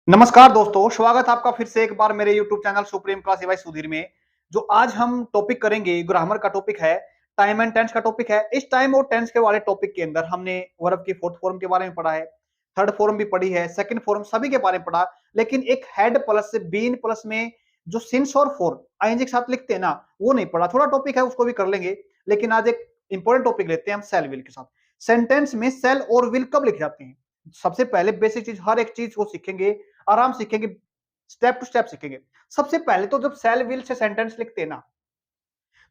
नमस्कार दोस्तों, स्वागत है आपका फिर से एक बार मेरे YouTube channel supreme class by Sudhir में। जो आज हम टॉपिक करेंगे, ग्रामर का टॉपिक है, टाइम एंड टेंस का टॉपिक है। इस टाइम और टेंस के वाले टॉपिक के अंदर हमने वर्ब की फोर्थ फॉर्म के बारे में पढ़ा है, थर्ड फॉर्म भी पढ़ी है, सेकंड फॉर्म सभी के बारे में पढ़ा। लेकिन एक हेड प्लस बीन प्लस में जो सिंस और फॉर आईएनजी के साथ लिखते हैं ना, वो नहीं पढ़ा। थोड़ा टॉपिक है, उसको भी कर लेंगे। लेकिन आज एक इंपॉर्टेंट टॉपिक लेते हैं हम, सेल विल के साथ। सेंटेंस में सेल और विल कब लिखे जाते हैं? सबसे पहले बेसिक चीज, हर एक चीज को सीखेंगे, आराम सीखेंगे, स्टेप टू स्टेप सीखेंगे। सबसे पहले तो जब सेल विल से सेंटेंस लिखते हैं ना,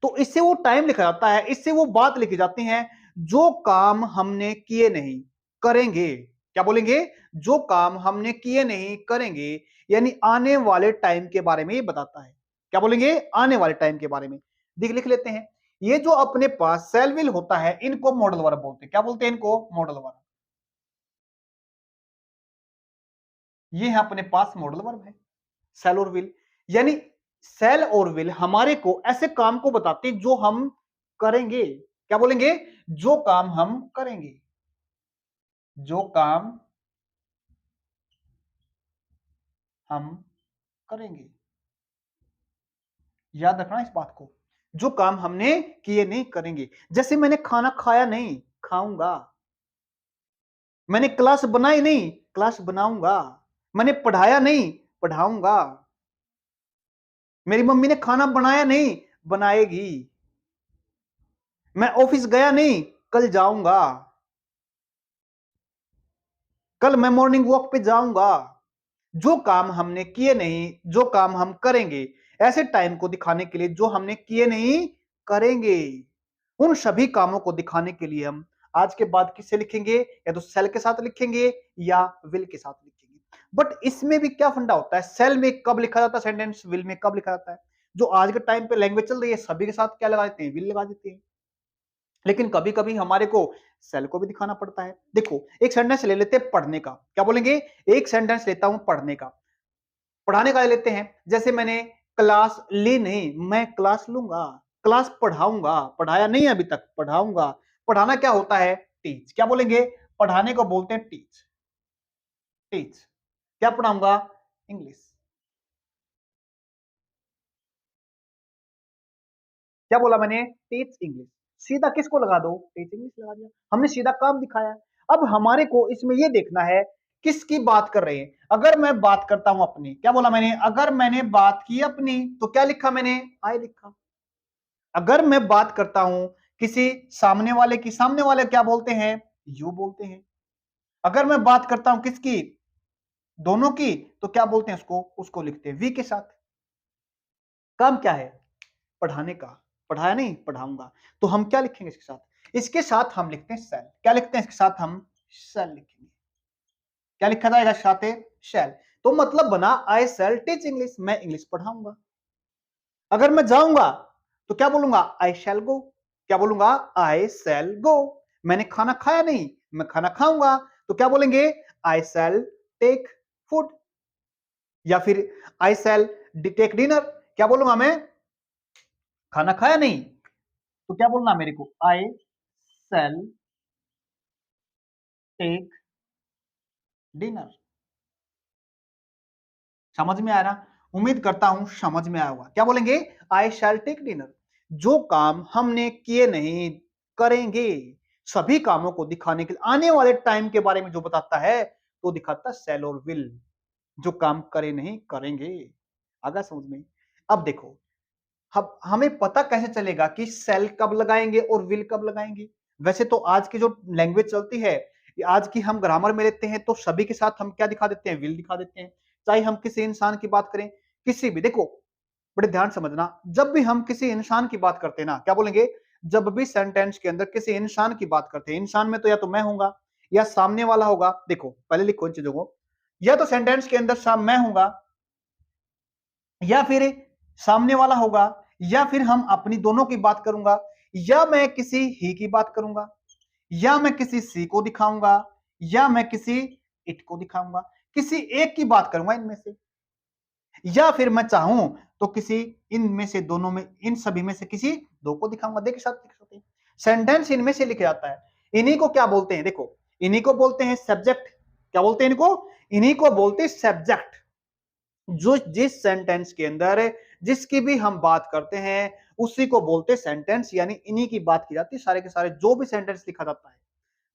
तो इससे वो टाइम लिखा जाता है, इससे वो बात लिखी जाती है जो काम हमने किए नहीं करेंगे। क्या बोलेंगे? जो काम हमने किए नहीं करेंगे, यानी आने वाले टाइम के बारे में ये बताता है। क्या बोलेंगे? आने वाले टाइम के बारे में। देख लिख लेते हैं। ये जो अपने पास सेल विल होता है, इनको मॉडल वर्ब बोलते हैं। क्या बोलते हैं इनको? Modal verb. ये है अपने पास मॉडल वर्ब है, सेल और विल। यानी सेल और विल हमारे को ऐसे काम को बताते हैं जो हम करेंगे। क्या बोलेंगे? जो काम हम करेंगे, जो काम हम करेंगे। याद रखना इस बात को, जो काम हमने किए नहीं करेंगे। जैसे मैंने खाना खाया नहीं, खाऊंगा। मैंने क्लास बनाई नहीं, क्लास बनाऊंगा। मैंने पढ़ाया नहीं, पढ़ाऊंगा। मेरी मम्मी ने खाना बनाया नहीं, बनाएगी। मैं ऑफिस गया नहीं, कल जाऊंगा। कल मैं मॉर्निंग वॉक पे जाऊंगा। जो काम हमने किए नहीं, जो काम हम करेंगे, ऐसे टाइम को दिखाने के लिए जो हमने किए नहीं करेंगे, उन सभी कामों को दिखाने के लिए हम आज के बाद किससे लिखेंगे? या तो सेल के साथ लिखेंगे या विल के साथ लिखेंगे। बट इसमें भी क्या फंडा होता है? सेल में कब लिखा जाता है सेंटेंस, विल में कब लिखा जाता है? जो आज के टाइम पे लैंग्वेज चल रही है, सभी के साथ क्या लगा देते हैं? विल लगा देते हैं। लेकिन कभी कभी हमारे को सेल को भी दिखाना पड़ता है। देखो, एक सेंटेंस ले लेते हैं पढ़ने का। क्या बोलेंगे? एक सेंटेंस लेता हूं पढ़ने का। पढ़ाने का ले लेते हैं। जैसे मैंने क्लास ली नहीं, मैं क्लास लूंगा। क्लास पढ़ाऊंगा, पढ़ाया नहीं अभी तक, पढ़ाऊंगा। पढ़ाना क्या होता है? टीच। क्या बोलेंगे? पढ़ाने को बोलते हैं टीच। टीच। क्या पढ़ाऊंगा? इंग्लिश। क्या बोला मैंने? Teach English. सीधा किसको लगा दो? टीच इंग्लिश लगा दिया। हमने सीधा काम दिखाया। अब हमारे को इसमें यह देखना है किसकी बात कर रहे हैं। अगर मैं बात करता हूं अपनी, क्या बोला मैंने? अगर मैंने बात की अपनी, तो क्या लिखा मैंने? आई लिखा। अगर मैं बात करता हूं किसी सामने वाले की, सामने वाले क्या बोलते हैं? यू बोलते हैं। अगर मैं बात करता हूं किसकी? दोनों की, तो क्या बोलते हैं उसको? उसको लिखते हैं वी के साथ। काम क्या है? पढ़ाने का। पढ़ाया नहीं, पढ़ाऊंगा। तो हम क्या लिखेंगे इसके साथ? इसके साथ हम लिखते हैं सेल। क्या लिखते हैं इसके साथ? हम सेल लिखेंगे। क्या लिखा जाएगा साथ? सेल। तो मतलब बना आई सेल टीच इंग्लिश, मैं इंग्लिश पढ़ाऊंगा। अगर मैं जाऊंगा तो क्या बोलूंगा? आई शैल गो। क्या बोलूंगा? आई शैल गो। मैंने खाना खाया नहीं, मैं खाना खाऊंगा। तो क्या बोलेंगे? आई शैल टेक फूड। या फिर आई शैल टेक डिनर। क्या बोलूंगा मैं? खाना खाया नहीं, तो क्या बोलना मेरे को? आई शैल टेक डिनर। समझ में आ रहा? उम्मीद करता हूं समझ में आया होगा। क्या बोलेंगे? आई शैल टेक डिनर। जो काम हमने किए नहीं करेंगे, सभी कामों को दिखाने के लिए, आने वाले टाइम के बारे में जो बताता है, तो दिखाता सेल और विल। जो काम करे नहीं करेंगे। आगा समझ में? अब देखो, अब हमें पता कैसे चलेगा कि सेल कब लगाएंगे और विल कब लगाएंगे? वैसे तो आज की जो लैंग्वेज चलती है, आज की हम ग्रामर में लेते हैं, तो सभी के साथ हम क्या दिखा देते हैं? विल दिखा देते हैं। चाहे हम किसी इंसान की बात करें, किसी भी। देखो, बड़े ध्यान समझना, जब भी हम किसी इंसान की बात करते हैं ना, क्या बोलेंगे? जब भी सेंटेंस के अंदर किसी इंसान की बात करते हैं, इंसान में तो या तो मैं होऊंगा या सामने वाला होगा। देखो, पहले लिखो इन चीजों को। या तो सेंटेंस के अंदर मैं होऊंगा, या फिर सामने वाला होगा, या फिर हम अपनी दोनों की बात करूंगा, या मैं किसी ही की बात करूंगा, या मैं किसी सी को दिखाऊंगा, या मैं किसी इट को दिखाऊंगा। किसी एक की बात करूंगा इनमें से, या फिर मैं चाहूं तो किसी इनमें से दोनों में, इन सभी में से किसी दो को दिखाऊंगा। देखिए साथ लिख सकते हैं। सेंटेंस इनमें से लिखा जाता है। इन्हीं को क्या बोलते हैं? देखो, इन्हीं को बोलते हैं सब्जेक्ट। क्या बोलते हैं इनको? इन्हीं को बोलते सब्जेक्ट। जो जिस सेंटेंस के अंदर जिसकी भी हम बात करते हैं उसी को बोलते सेंटेंस, यानी इन्हीं की बात की जाती है। सारे के सारे जो भी सेंटेंस लिखा जाता है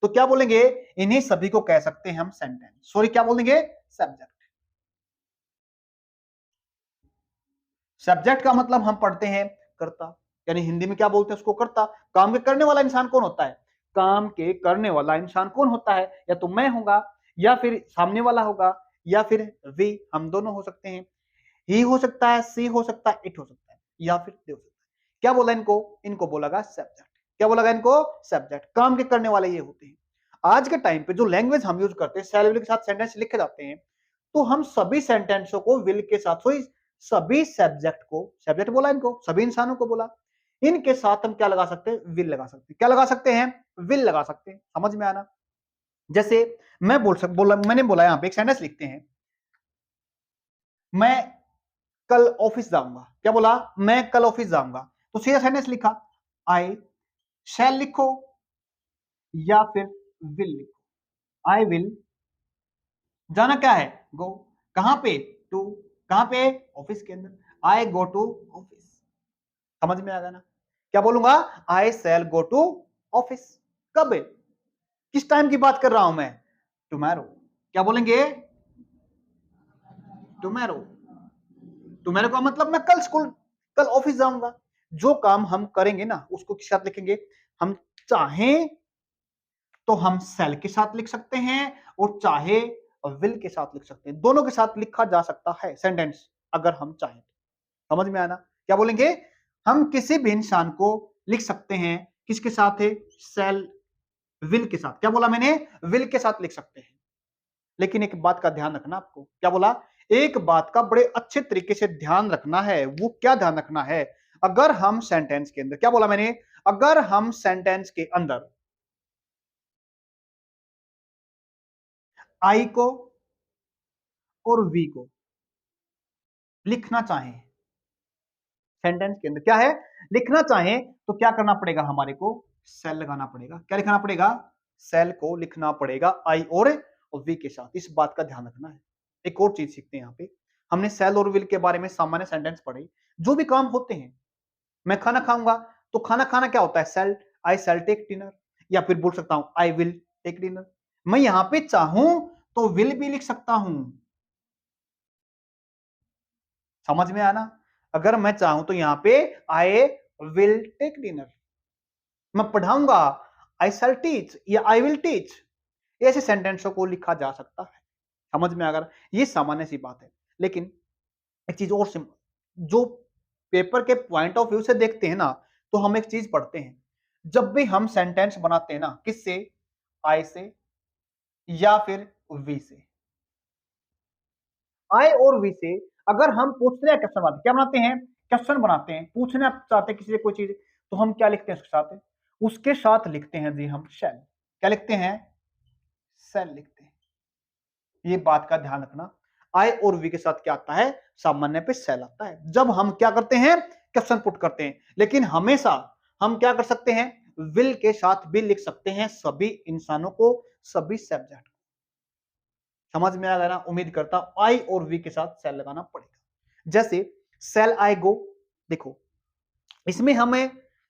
तो क्या बोलेंगे, इन्हीं सभी को कह सकते हैं हम सेंटेंस। सॉरी, क्या बोलेंगे, सब्जेक्ट। सब्जेक्ट का मतलब हम पढ़ते हैं कर्ता, यानी हिंदी में क्या बोलते हैं उसको, कर्ता। काम के करने वाला इंसान कौन होता है, काम के करने वाला इंसान कौन होता है, या तो मैं होगा, या फिर सामने वाला होगा, या फिर वी, हम दोनों हो सकते हैं। ही हो सकता है, सी हो सकता है, इट हो सकता है, या फिर दे हो सकता है। क्या बोला इनको, इनको बोलागा सब्जेक्ट। क्या बोलागा इनको, सब्जेक्ट। काम के करने वाले ये होते हैं। आज के टाइम पे जो लैंग्वेज हम यूज करते हैं, सेल विल के साथ सेंटेंस लिखे जाते हैं, तो हम सभी सेंटेंसों को विल के साथ, सभी सब्जेक्ट को, सब्जेक्ट बोला इनको, सभी इंसानों को बोला, इनके साथ हम क्या लगा सकते हैं, विल लगा सकते हैं। क्या लगा सकते हैं, विल लगा सकते हैं। समझ में आना। जैसे मैं मैंने बोला यहां पे एक सेंटेंस लिखते हैं, मैं कल ऑफिस जाऊंगा। क्या बोला, मैं कल ऑफिस जाऊंगा। तो सीधा सेंटेंस लिखा, आई शैल लिखो या फिर विल लिखो। आई विल, जाना क्या है, गो, कहां पे, टू, कहां पे, ऑफिस के अंदर। आई गो टू ऑफिस। समझ में आ गया ना। क्या बोलूंगा, आई शैल गो टू ऑफिस। कब, किस टाइम की बात कर रहा हूं मैं, टुमारो। क्या बोलेंगे, टुमारो। टुमारो का मतलब मैं कल स्कूल, कल ऑफिस जाऊंगा। जो काम हम करेंगे ना उसको किस साथ लिखेंगे, हम चाहें तो हम सेल के साथ लिख सकते हैं, और चाहे विल के साथ लिख सकते हैं। दोनों के साथ लिखा जा सकता है सेंटेंस, अगर हम चाहें। समझ में आना। क्या बोलेंगे, हम किसी भी इंसान को लिख सकते हैं किसके साथ है, सेल विल के साथ। क्या बोला मैंने, विल के साथ लिख सकते हैं। लेकिन एक बात का ध्यान रखना आपको, क्या बोला, एक बात का बड़े अच्छे तरीके से ध्यान रखना है। वो क्या ध्यान रखना है, अगर हम सेंटेंस के अंदर, क्या बोला मैंने, अगर हम सेंटेंस के अंदर आई को और वी को लिखना चाहें, सेंटेंस के अंदर क्या है, लिखना चाहें, तो क्या करना पड़ेगा, हमारे को सेल लगाना पड़ेगा। क्या लिखना पड़ेगा, सेल को लिखना पड़ेगा आई और वी के साथ। इस बात का ध्यान रखना है। एक और चीज सीखते हैं यहाँ पे, हमने सेल और विल के बारे में सामान्य सेंटेंस पढ़े। जो भी काम होते हैं, मैं खाना खाऊंगा, तो खाना खाना क्या होता है, सेल, आई सेल टेक डिनर, या फिर बोल सकता हूं आई विल टेक डिनर। मैं यहां पे चाहूं तो विल भी लिख सकता हूं। समझ में आना। अगर मैं चाहूं तो यहां पे आई विल टेक डिनर, मैं पढ़ाऊंगा, आई सेल टीच या आई विल टीच। ऐसे सेंटेंसों को लिखा जा सकता है। समझ में, अगर ये सामान्य सी बात है। लेकिन एक चीज और जो पेपर के पॉइंट ऑफ व्यू से देखते हैं ना, तो हम एक चीज पढ़ते हैं, जब भी हम सेंटेंस बनाते हैं ना, किससे, आई से या फिर वी से, आई और वी से, अगर हम पूछने क्वेश्चन बनाते, क्या बनाते हैं, क्वेश्चन बनाते हैं, पूछना चाहते हैं किसी से कोई चीज, तो हम क्या लिखते हैं उसके साथ लिखते हैं जी हम शेल। क्या लिखते हैं, सेल लिखते हैं। ये बात का ध्यान रखना। आई और वी के साथ क्या आता है, सामान्य पे सेल आता है जब हम क्या करते हैं, क्वेश्चन पुट करते हैं। लेकिन हमेशा हम क्या कर सकते हैं, विल के साथ भी लिख सकते हैं सभी इंसानों को, सभी सब्जेक्ट। समझ में आ गया ना। उम्मीद करता हूं आई और वी के साथ सेल लगाना पड़ेगा। जैसे सेल आई गो, देखो इसमें हमें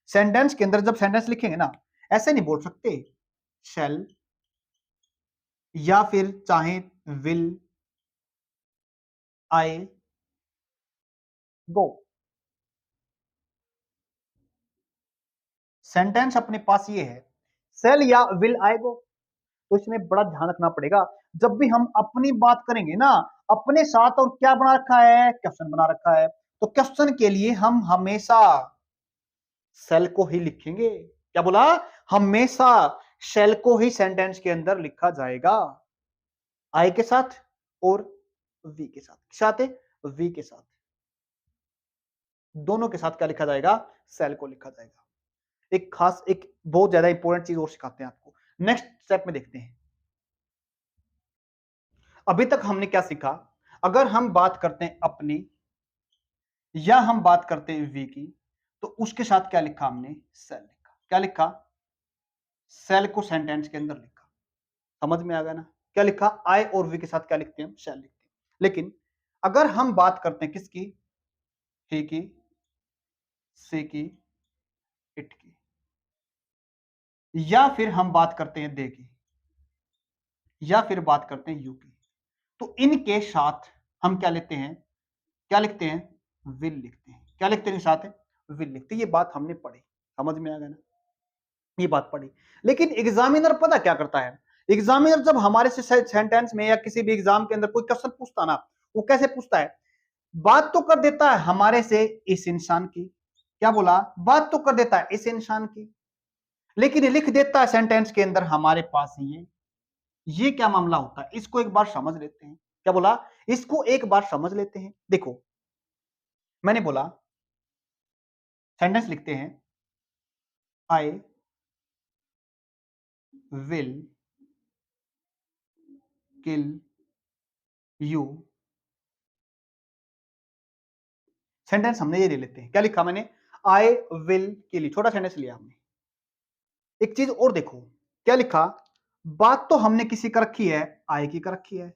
सेंटेंस के अंदर जब सेंटेंस लिखेंगे ना, ऐसे नहीं बोल सकते शेल, या फिर चाहे विल आई गो। सेंटेंस अपने पास ये है, सेल या विल आई गो। तो इसमें बड़ा ध्यान रखना पड़ेगा। जब भी हम अपनी बात करेंगे ना, अपने साथ और क्या बना रखा है, क्वेश्चन बना रखा है, तो क्वेश्चन के लिए हम हमेशा सेल को ही लिखेंगे। क्या बोला, हमेशा सेल को ही सेंटेंस के अंदर लिखा जाएगा, आई के साथ और वी के साथ। किस साथ है, वी के साथ, दोनों के साथ क्या लिखा जाएगा, सेल को लिखा जाएगा। एक खास, एक बहुत ज्यादा इंपॉर्टेंट चीज और सिखाते हैं आपको, नेक्स्ट स्टेप में देखते हैं। अभी तक हमने क्या सीखा, अगर हम बात करते हैं अपनी, या हम बात करते हैं वी की, तो उसके साथ क्या लिखा हमने, सेल लिखा। क्या लिखा, सेल को सेंटेंस के अंदर लिखा। समझ में आ गया ना। क्या लिखा, आई और वी के साथ क्या लिखते हैं, हम शैल लिखते हैं। लेकिन अगर हम बात करते हैं किसकी, ही की, सी की, इट की, या फिर हम बात करते हैं दे की, या फिर बात करते हैं यू की, तो इनके साथ हम क्या लेते हैं, क्या लिखते हैं, विल लिखते हैं। क्या लिखते हैं साथ, विल लिखते हैं। ये बात हमने पढ़ी, समझ में आ गया ना, ये बात पढ़ी। लेकिन एग्जामिनर पता क्या करता है, एग्जामिनर जब हमारे से सेंटेंस में या किसी भी एग्जाम के अंदर कोई क्वेश्चन पूछता ना, वो कैसे पूछता है, बात तो कर देता है हमारे से इस इंसान की, क्या बोला, बात तो कर देता है इस इंसान की, लेकिन लिख देता है सेंटेंस के अंदर हमारे पास ये क्या मामला होता है, इसको एक बार समझ लेते हैं। क्या बोला, इसको एक बार समझ लेते हैं। देखो मैंने बोला सेंटेंस लिखते हैं, I will kill you, sentence हमने ये ले लेते हैं। क्या लिखा मैंने, आई विल किल यू, छोटा सेंटेंस लिया हमने। एक चीज और देखो, क्या लिखा, बात तो हमने किसी का रखी है, आई की का रखी है,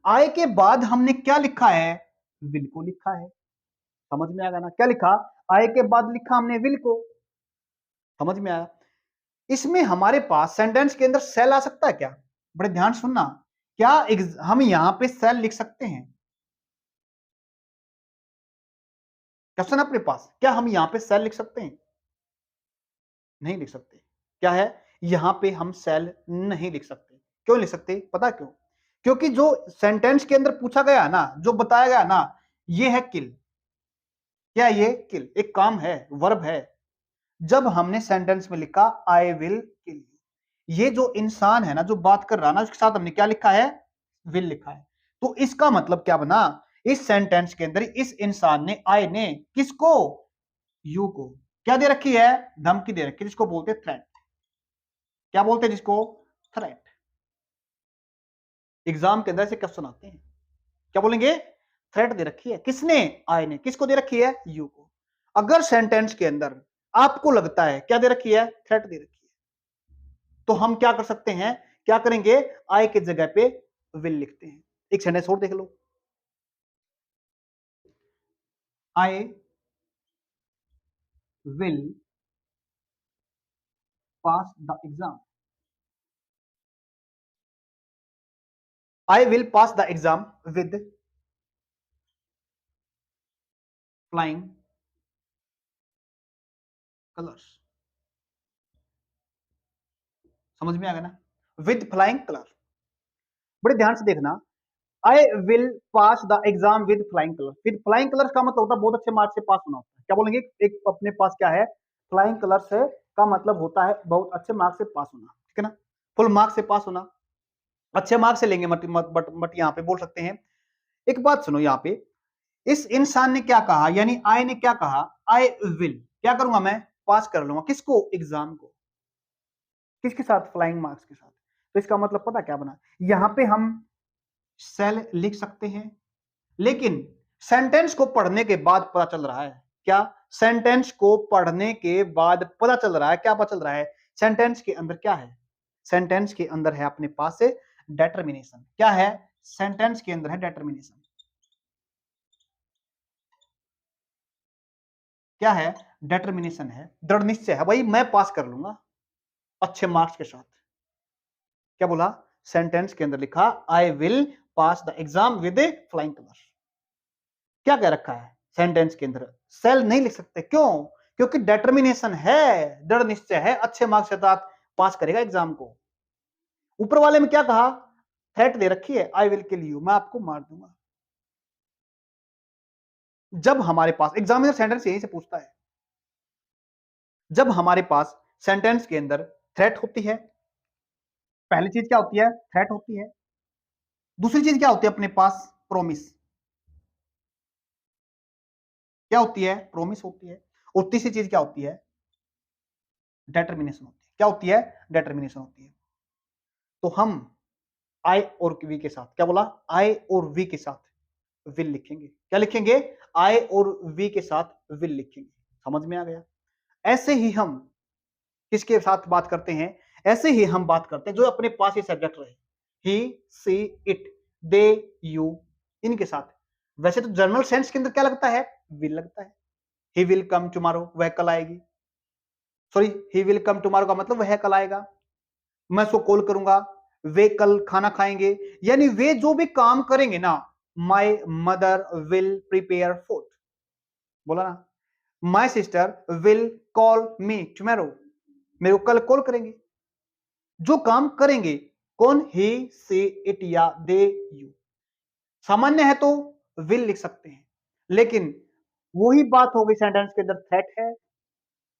आई के बाद हमने क्या लिखा है, विल को लिखा है। समझ में आएगा ना, क्या लिखा, आई के बाद लिखा हमने विल को। समझ में आया। इसमें हमारे पास सेंटेंस के अंदर सेल आ सकता है क्या, बड़े ध्यान सुनना, क्या हम यहां पे सेल लिख सकते हैं, क्वेश्चन अपने पास, क्या हम यहां पे सेल लिख सकते हैं, नहीं लिख सकते। क्या है, यहां पे हम सेल नहीं लिख सकते। क्यों लिख सकते, पता क्यों, क्योंकि जो सेंटेंस के अंदर पूछा गया ना, जो बताया गया ना, ये है किल। क्या ये किल एक काम है, वर्ब है। जब हमने सेंटेंस में लिखा आई विल किल यू, ये जो इंसान है ना, जो बात कर रहा है ना, उसके साथ हमने क्या लिखा है, विल लिखा है। तो इसका मतलब क्या बना, इस सेंटेंस के अंदर इस इंसान ने, आई ने, किसको, यू को क्या दे रखी है, धमकी दे रखी है, जिसको बोलते हैं थ्रेट। क्या बोलते हैं जिसको, थ्रेट। एग्जाम के अंदर से क्वेश्चन आते हैं, क्या बोलेंगे, थ्रेट दे रखी है, किसने, आई ने, किसको दे रखी है, यू को। अगर सेंटेंस के अंदर आपको लगता है क्या दे रखी है, थ्रेट दे रखी है, तो हम क्या कर सकते हैं, क्या करेंगे, आई की जगह पे विल लिखते हैं। एक सेंटेंस और देख लो, I will pass the exam, I will pass the exam with flying colours. समझ में आ गया ना, विद फ्लाइंग कलर। बड़े ध्यान से देखना, आई will pass the exam with flying colour. With flying colours का मतलब होता है बहुत अच्छे मार्क्स से पास होना होता है। क्या बोलेंगे, एक अपने पास क्या है, फ्लाइंग कलर्स है, का मतलब होता है बहुत अच्छे मार्क्स से पास होना, ठीक है ना, फुल मार्क्स से पास होना, अच्छे मार्क्स से लेंगे, बट यहाँ पे बोल सकते हैं। एक बात सुनो, यहाँ पे इस इंसान ने क्या कहा, यानी आई ने क्या कहा, आई विल क्या करूंगा मैं, पास कर लूंगा, किसको, एग्जाम को, किसके साथ, फ्लाइंग मार्क्स के साथ। तो इसका मतलब पता क्या बना, यहां पे हम सेल लिख सकते हैं, लेकिन सेंटेंस को पढ़ने के बाद पता चल रहा है, क्या, सेंटेंस को पढ़ने के बाद पता चल रहा है, क्या पता चल रहा है, सेंटेंस के अंदर क्या है, सेंटेंस के अंदर है अपने पास से डेटर्मिनेशन। क्या है, सेंटेंस के अंदर है डेटर्मिनेशन। क्या है, डेटर्मिनेशन है, दृढ़ निश्चय है, भाई मैं पास कर लूंगा अच्छे मार्क्स के साथ। क्या बोला, सेंटेंस के अंदर लिखा आई will pass the exam with flying colours. क्या कह रखा है, सेंटेंस के अंदर सेल नहीं लिख सकते, क्यों, क्योंकि डेटर्मिनेशन है, दृढ़ निश्चय है, अच्छे मार्क्स के साथ पास करेगा एग्जाम को। ऊपर वाले में क्या कहा, थ्रेट दे रखी है, आई विल किल यू, मैं आपको मार दूंगा। जब हमारे पास एग्जामिनर सेंटेंस यहीं से पूछता है, जब हमारे पास सेंटेंस के अंदर थ्रेट होती है, पहली चीज क्या होती है, थ्रेट होती है, दूसरी चीज क्या होती है अपने पास, प्रोमिस। क्या होती है, प्रोमिस होती है, और तीसरी चीज क्या होती है, डेटर्मिनेशन होती है। क्या होती है, डेटर्मिनेशन होती है। तो हम आई और वी के साथ, क्या बोला, आई और वी के साथ विल लिखेंगे। क्या लिखेंगे, आई और वी के साथ विल लिखेंगे। समझ में आ गया। ऐसे ही हम किसके साथ बात करते हैं, ऐसे ही हम बात करते हैं जो अपने पास ये सब्जेक्ट रहे, ही, सी, इट, दे, यू, इनके साथ। वैसे तो जनरल सेंस के अंदर क्या लगता है, विल लगता है। ही विल कम टुमारो, वह कल आएगी। Sorry, he will come tomorrow का मतलब वह कल आएगा। मैं उसको कॉल करूंगा, वे कल खाना खाएंगे, यानी वे जो भी काम करेंगे ना, my mother will prepare food, बोला ना, my sister will call me tomorrow, मेरे को कल कॉल करेंगे। जो काम करेंगे कौन, ही, सी, इट या दे, यू। सामान्य है तो विल लिख सकते हैं, लेकिन वही बात हो गई सेंटेंस के अंदर थ्रेट है,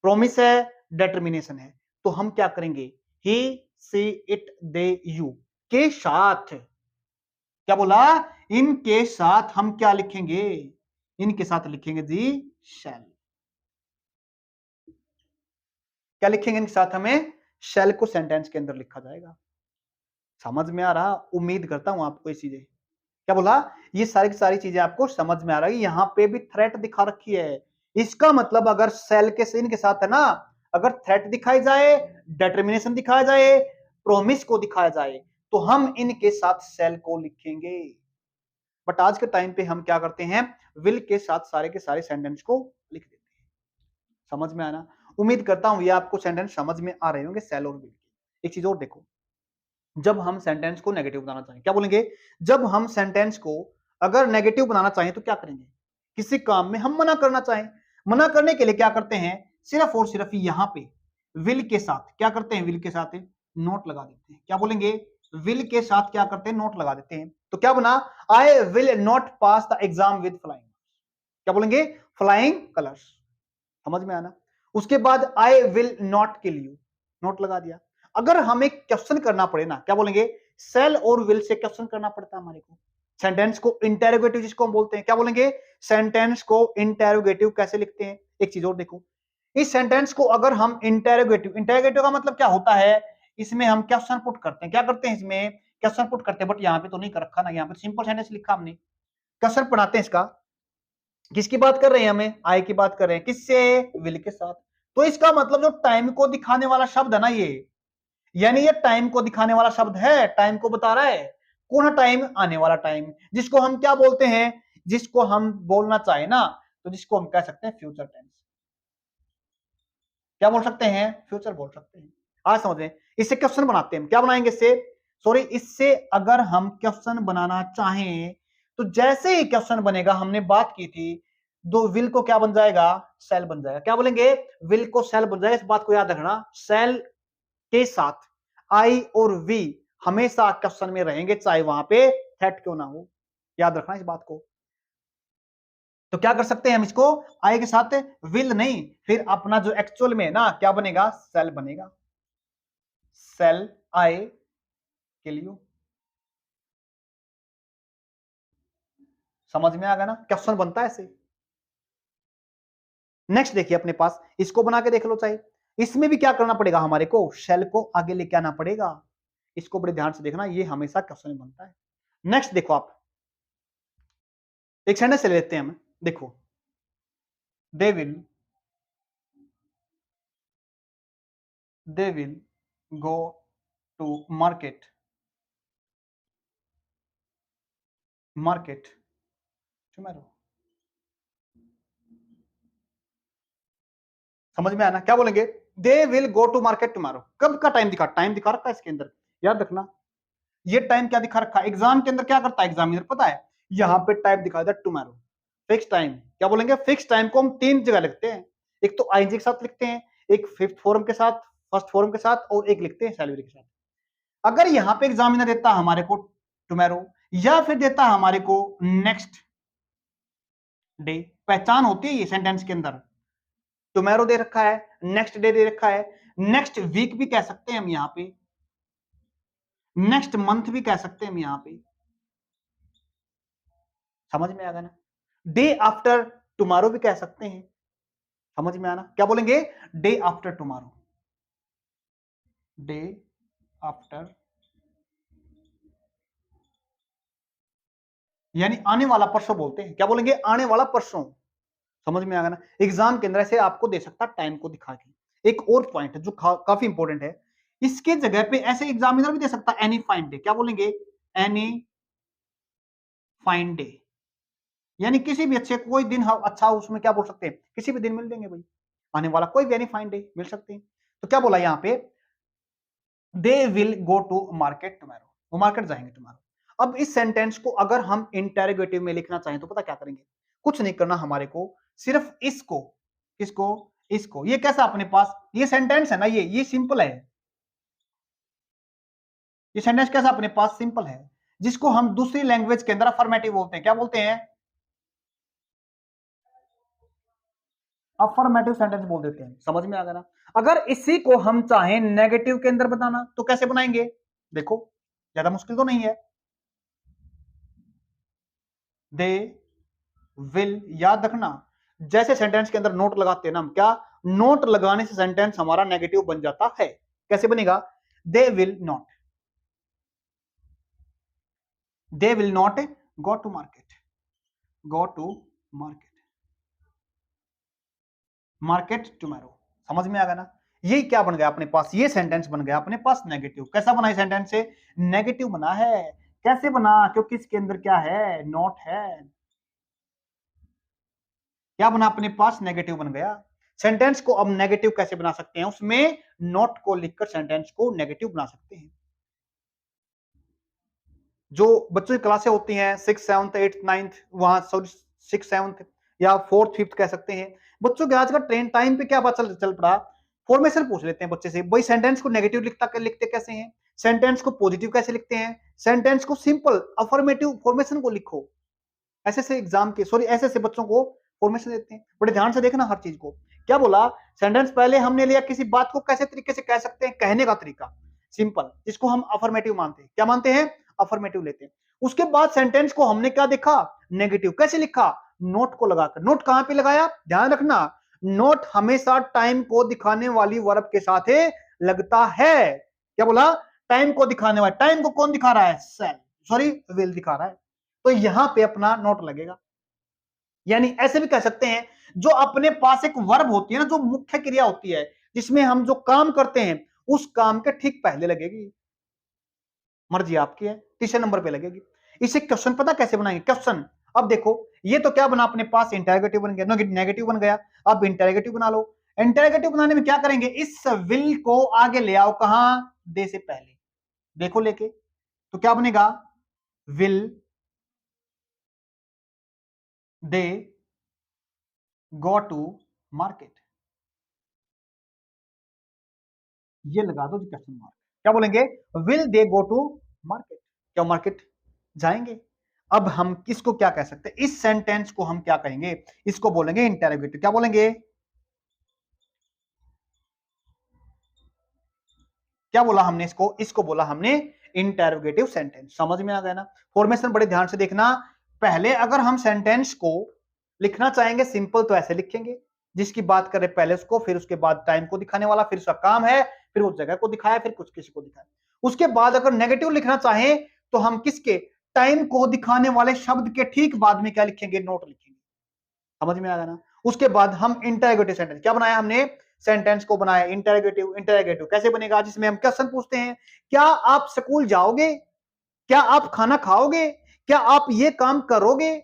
प्रॉमिस है, डिटर्मिनेशन है, तो हम क्या करेंगे, ही, सी, इट, दे, यू के साथ, क्या बोला, इनके साथ हम क्या लिखेंगे, इनके साथ लिखेंगे जी शैल। क्या लिखेंगे इनके साथ, हमें शैल को सेंटेंस के अंदर लिखा जाएगा। समझ में आ रहा, उम्मीद करता हूं आपको ये चीजें, क्या बोला, ये सारी की सारी चीजें आपको समझ में आ रही है। यहां पे भी थ्रेट दिखा रखी है, इसका मतलब अगर सेल के इनके साथ है ना, अगर थ्रेट दिखाई जाए, डिटर्मिनेशन दिखाया जाए, प्रोमिस को दिखाया जाए, तो हम इनके साथ सेल को लिखेंगे। बट आज के टाइम पे हम क्या करते हैं, विल के साथ सारे के सारे सेंटेंस को लिख देते हैं। समझ में आना, उम्मीद करता हूं ये आपको सेंटेंस समझ में आ रहे होंगे सेल और विल की। एक चीज और देखो, जब हम सेंटेंस को नेगेटिव बनाना चाहें, क्या बोलेंगे, जब हम सेंटेंस को अगर नेगेटिव बनाना चाहें तो क्या करेंगे, किसी काम में हम मना करना चाहें, मना करने के लिए क्या करते हैं, सिर्फ और सिर्फ यहां पे विल के साथ क्या करते हैं, विल के साथ नोट लगा देते हैं। क्या बोलेंगे, विल के साथ क्या करते हैं, नोट लगा देते हैं। तो क्या बना, I will not pass the exam with flying, क्या बोलेंगे, फ्लाइंग कलर्स। समझ में आना, उसके बाद I will not kill you, note लगा दिया। अगर हमें क्वेश्चन करना पड़े ना, क्या बोलेंगे, सेल और विल से क्वेश्चन करना पड़ता है हमारे को। सेंटेंस को इंटेरोगेटिव जिसको हम बोलते हैं, क्या बोलेंगे, सेंटेंस को इंटेरोगेटिव कैसे लिखते हैं। एक चीज और देखो, इस सेंटेंस को अगर हम इंटेरोगेटिव, इंटेरोगेटिव का मतलब क्या होता है, इसमें हम क्वेश्चन पुट करते हैं, क्या करते हैं, इसमें क्वेश्चन पुट करते हैं। बट यहाँ पे तो नहीं कर रखा ना, यहाँ पे सिंपल सेंटेंस लिखा हमने, क्वेश्चन बनाते हैं इसका। किसकी बात कर रहे हैं, हमें आई की बात कर रहे हैं, किससे, विल के साथ। तो इसका मतलब जो टाइम को दिखाने वाला शब्द है ना ये, यानी ये टाइम को दिखाने वाला शब्द है, टाइम को बता रहा है। कौन टाइम, आने वाला टाइम, जिसको हम क्या बोलते हैं, जिसको हम बोलना चाहे ना, तो जिसको हम कह सकते हैं फ्यूचर टेंस। क्या बोल सकते हैं, फ्यूचर बोल सकते हैं। आज समझ रहे, इससे क्वेश्चन बनाते हैं, क्या बनाएंगे इससे, सॉरी, इससे अगर हम क्वेश्चन बनाना चाहें तो जैसे ही क्वेश्चन बनेगा, हमने बात की थी, दो विल को क्या बन जाएगा, सेल बन जाएगा। क्या बोलेंगे, विल को सेल बन जाएगा। इस बात को याद रखना, सेल के साथ आई और वी हमेशा क्वेश्चन में रहेंगे, चाहे वहां पे थ्रेट क्यों ना हो, याद रखना इस बात को। तो क्या कर सकते हैं हम इसको, आई के साथ विल नहीं, फिर अपना जो एक्चुअल में ना क्या बनेगा, सेल बनेगा, सेल आई के लिए। समझ में आ गया ना, क्वेश्चन बनता है ऐसे। नेक्स्ट देखिए अपने पास, इसको बना के देख लो, चाहे इसमें भी क्या करना पड़ेगा, हमारे को शेल को आगे लेके आना पड़ेगा। इसको बड़े ध्यान से देखना, ये हमेशा क्वेश्चन बनता है। नेक्स्ट देखो आप, एक सेंटेंस ले लेते हैं हम, देखो, they will go to market tomorrow. समझ में आना, क्या बोलेंगे, they will go to market tomorrow. कब का टाइम दिखा रखा है इसके अंदर, याद रखना। ये टाइम क्या दिखा रखा है, एग्जाम के अंदर क्या करता है एग्जामिनर, पता है, यहाँ पे टाइप दिखा देता टुमारो, फिक्स टाइम। क्या बोलेंगे, फिक्स टाइम को हम तीन जगह लिखते हैं, एक तो आईएनजी के साथ लिखते हैं, एक फिफ्थ फॉर्म के साथ, फर्स्ट फॉर्म के साथ, और एक लिखते हैं सैलरी के साथ। अगर यहाँ पे एग्जामिनर देता हमारे को टुमारो, या फिर देता हमारे को नेक्स्ट डे, पहचान होती है ये सेंटेंस के अंदर, टुमारो दे रखा है, नेक्स्ट डे दे रखा है, नेक्स्ट वीक भी कह सकते हैं हम यहाँ पे, नेक्स्ट मंथ भी कह सकते हैं हम यहाँ पे। समझ में आ गया ना, डे आफ्टर टुमारो भी कह सकते हैं। समझ में आना, क्या बोलेंगे, day after tomorrow, day after, यानी आने वाला परसों बोलते हैं। क्या बोलेंगे, आने वाला परसों। समझ में आ गया ना, एग्जाम के अंदर ऐसे आपको दे सकता टाइम को दिखा के। एक और पॉइंट है जो काफी इंपॉर्टेंट है, इसके जगह पे ऐसे एग्जामिनर भी दे सकता है एनी फाइन डे। क्या बोलेंगे? एनी फाइन डे, यानी किसी भी अच्छे कोई दिन अच्छा उसमें क्या बोल सकते हैं, किसी भी दिन मिल देंगे भाई, आने वाला कोई भी एनी फाइन डे मिल सकते हैं। तो क्या बोला यहाँ पे? They will go to market tomorrow, वो मार्केट जाएंगे टुमारो। अब इस सेंटेंस को अगर हम इंटेरोगेटिव में लिखना चाहें तो पता क्या करेंगे? कुछ नहीं करना हमारे को, सिर्फ इसको, किसको? इसको। ये कैसा अपने पास ये सेंटेंस है ना, ये सिंपल है। ये सेंटेंस कैसा अपने पास? सिंपल है, जिसको हम दूसरी लैंग्वेज के अंदर अफर्मेटिव बोलते हैं। क्या बोलते हैं? अफर्मेटिव सेंटेंस बोल देते हैं। समझ में आ गया ना? अगर इसी को हम चाहें नेगेटिव के अंदर बताना तो कैसे बनाएंगे? देखो, ज्यादा मुश्किल तो नहीं है। दे विल, याद रखना, जैसे सेंटेंस के अंदर नोट लगाते हैं ना हम, क्या नोट लगाने से सेंटेंस हमारा नेगेटिव बन जाता है। कैसे बनेगा? They will not, they will not go to market, go to market, market tomorrow. समझ में आ गया ना? ये क्या बन गया अपने पास? ये सेंटेंस बन गया अपने पास नेगेटिव। कैसा बना? सेंटेंस से नेगेटिव बना है। कैसे बना? क्योंकि इसके अंदर क्या है? नॉट है। क्या बना अपने पास? नेगेटिव बन गया। सेंटेंस को अब नेगेटिव कैसे बना सकते हैं? उसमें नॉट को लिखकर सेंटेंस को नेगेटिव बना सकते हैं। जो बच्चों की क्लासें होती हैं 6, 7, 8, 9, वहां सॉरी 6, 7 या 4th, 5th कह सकते हैं, बच्चों के आज का ट्रेन टाइम पे क्या बात चल पड़ा, फॉर्मेशन पूछ लेते हैं बच्चे से, भाई सेंटेंस को नेगेटिव लिखते कैसे हैं, सेंटेंस को पॉजिटिव कैसे लिखते हैं, सेंटेंस को सिंपल अफर्मेटिव फॉर्मेशन को लिखो। ऐसे से एग्जाम के सॉरी ऐसे से बच्चों को फॉर्मेशन देते हैं। बड़े ध्यान से देखना हर चीज को। क्या बोला? सेंटेंस पहले हमने लिया, किसी बात को कैसे तरीके से कह सकते हैं, कहने का तरीका सिंपल, जिसको हम अफर्मेटिव मानते हैं। क्या मानते हैं? अफर्मेटिव लेते हैं। उसके बाद सेंटेंस को हमने क्या देखा? नेगेटिव। कैसे लिखा? नोट को लगाकर। नोट कहां पे लगाया? ध्यान रखना, नोट हमेशा टाइम को दिखाने वाली वर्ब के साथ लगता है। क्या बोला? टाइम को दिखाने वाला। टाइम को कौन दिखा रहा है? सेल, सॉरी विल दिखा रहा है, तो यहां पे अपना नोट लगेगा। यानी ऐसे भी कह सकते हैं, जो अपने पास एक वर्ब होती है ना, जो मुख्य क्रिया होती है जिसमें हम जो काम करते हैं, उस काम के ठीक पहले लगेगी। मर्जी आपकी है, तीसरे नंबर पे लगेगी। इसे क्वेश्चन पता कैसे बनाएंगे? क्वेश्चन, अब देखो, ये तो क्या बना अपने पास? इंटरोगेटिव बन गया, नेगेटिव बन गया। अब इंटरोगेटिव बना लो। इंटरोगेटिव बनाने में क्या करेंगे? इस विल को आगे ले आओ, कहां? दे से पहले। देखो लेके, तो क्या बनेगा? Will they go to market, ये लगा दो क्वेश्चन मार्क। क्या बोलेंगे? Will they go to market, क्या मार्केट जाएंगे? अब हम किसको क्या कह सकते हैं? इस सेंटेंस को हम क्या कहेंगे? इसको बोलेंगे इंटेरोगेटिव। क्या बोलेंगे? क्या बोला हमने? इसको बोला हमने इंटेरोगेटिव सेंटेंस। समझ में आ गया ना? फॉर्मेशन बड़े ध्यान से देखना। पहले अगर हम सेंटेंस को लिखना चाहेंगे सिंपल तो ऐसे लिखेंगे, जिसकी बात करें पहले उसको, फिर उसके बाद टाइम को दिखाने वाला, फिर उसका काम है, फिर उस जगह को दिखाया, फिर कुछ किसी को दिखाया। उसके बाद अगर नेगेटिव लिखना चाहें तो हम किसके? टाइम को दिखाने वाले शब्द के ठीक बाद में क्या लिखेंगे? नोट लिखेंगे। समझ में आ गया ना? उसके बाद हम इंटरोगेटिव सेंटेंस क्या बनाया हमने? सेंटेंस को बनाया इंटरोगेटिव। इंटरोगेटिव कैसे बनेगा? जिसमें हम क्वेश्चन पूछते हैं, क्या आप स्कूल जाओगे? क्या आप खाना खाओगे? क्या आप ये काम करोगे?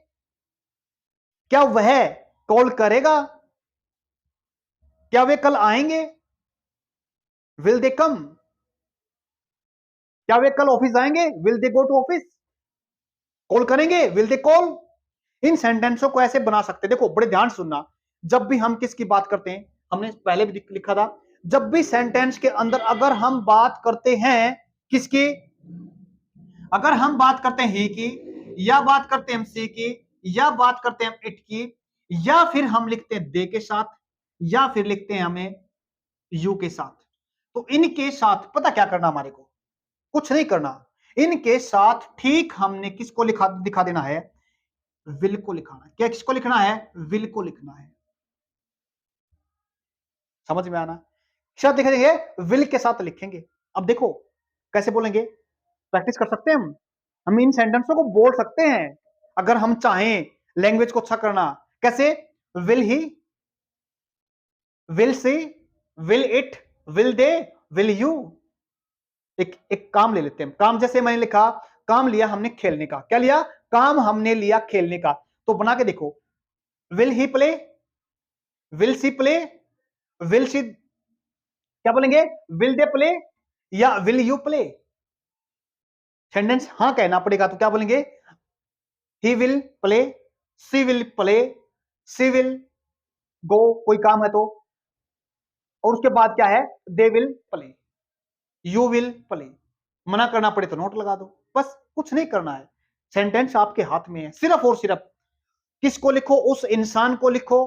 क्या वह कॉल करेगा? क्या वे कल आएंगे? Will they come? क्या वे कल ऑफिस आएंगे? Will they go to office? Call करेंगे? Will they call? इन सेंटेंसों को ऐसे बना सकते हैं। देखो बड़े ध्यान से सुनना, जब भी हम किसकी बात करते हैं, हमने पहले भी लिखा था, जब भी सेंटेंस के अंदर अगर हम बात करते हैं किसकी, अगर हम बात करते हैं ही की, या बात करते हैं हम सी की, या बात करते हैं हम इट की, या फिर हम लिखते हैं दे के साथ, या फिर लिखते हैं हमें यू के साथ, तो इनके साथ पता क्या करना हमारे को? कुछ नहीं करना। इनके साथ ठीक हमने किसको लिखा दिखा देना है? विल को लिखाना। क्या किसको लिखना है? विल को लिखना है। समझ में आना? शायद देखेंगे विल के साथ लिखेंगे। अब देखो कैसे बोलेंगे, प्रैक्टिस कर सकते हैं हम इन सेंटेंसों को बोल सकते हैं अगर हम चाहें लैंग्वेज को अच्छा करना। कैसे? Will he, will see, will it, will they, will you. एक एक काम ले लेते हैं। काम जैसे मैंने लिखा, काम लिया हमने खेलने का। क्या लिया? काम हमने लिया खेलने का। तो बना के देखो, will he play, will she play, will she, क्या बोलेंगे? विल दे प्ले या विल यू प्ले? सेंटेंस हाँ कहना पड़ेगा तो क्या बोलेंगे? He will play, she will play, she will go, कोई काम है तो, और उसके बाद क्या है? They will play, you will play. मना करना पड़े तो नोट लगा दो, बस कुछ नहीं करना है। सेंटेंस आपके हाथ में है, सिर्फ और सिर्फ किसको लिखो? उस इंसान को लिखो,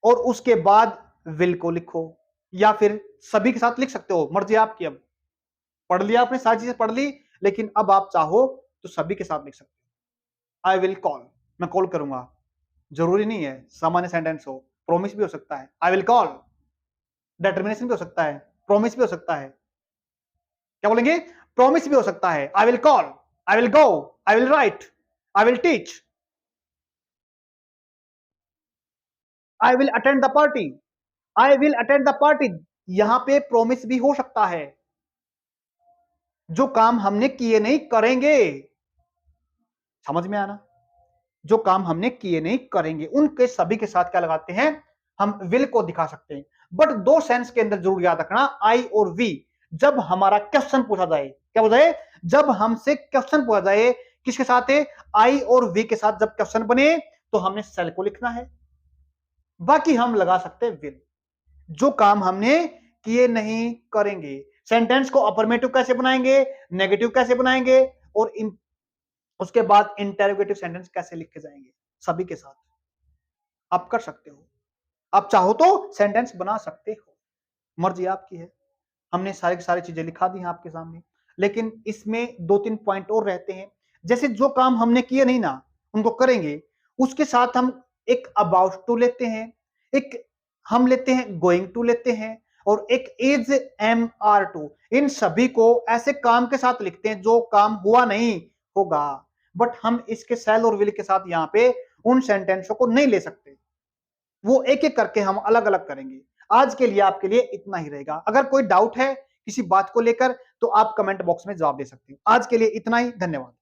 और उसके बाद विल को लिखो, या फिर सभी के साथ लिख सकते हो, मर्जी आपकी। अब पढ़ लिया आपने, सारी चीजें पढ़ ली, लेकिन अब आप चाहो तो सभी के साथ लिख सकते हो। आई विल कॉल, मैं कॉल करूंगा। जरूरी नहीं है सामान्य सेंटेंस हो, प्रॉमिस भी हो सकता है। आई विल कॉल, डिटर्मिनेशन भी हो सकता है, प्रॉमिस भी हो सकता है। क्या बोलेंगे? प्रॉमिस भी हो सकता है। I will call, I will go, I will write, I will teach, I will attend the party, I will attend the party. यहां पे प्रॉमिस भी हो सकता है। जो काम हमने किए नहीं करेंगे, समझ में आना? जो काम हमने किए नहीं करेंगे, उनके सभी के साथ क्या लगाते हैं? हम विल को दिखा सकते हैं। बट दो सेंस के अंदर जरूर याद रखना, आई और वी। जब हमारा क्वेश्चन पूछा जाए, क्या पूछा जाए? जब हमसे क्वेश्चन पूछा जाए, किसके साथ है? आई और वी के साथ जब क्वेश्चन बने, तो हमने सेल को लिखना है। बाकी हम लगा सकते हैं विल। जो काम हमने किए नहीं करेंगे। सेंटेंस को अफर्मेटिव कैसे बनाएंगे, नेगेटिव कैसे बनाएंगे, और उसके बाद इंटेरोगेटिव सेंटेंस कैसे लिखे जाएंगे, सभी के साथ आप कर सकते हो। आप चाहो तो सेंटेंस बना सकते हो, मर्जी आपकी है। हमने सारी की सारी चीजें लिखा दी हैं आपके सामने, लेकिन इसमें 2-3 पॉइंट और रहते हैं। जैसे जो काम हमने किए नहीं ना, उनको करेंगे, उसके साथ हम एक अबाउट टू लेते हैं, एक हम लेते हैं गोइंग टू लेते हैं, और एक इज एम आर टू। इन सभी को ऐसे काम के साथ लिखते हैं जो काम हुआ नहीं होगा। बट हम इसके सेल और विल के साथ यहां पे उन सेंटेंसों को नहीं ले सकते, वो एक एक करके हम अलग अलग करेंगे। आज के लिए आपके लिए इतना ही रहेगा। अगर कोई डाउट है किसी बात को लेकर, तो आप कमेंट बॉक्स में जवाब दे सकते हैं। आज के लिए इतना ही, धन्यवाद।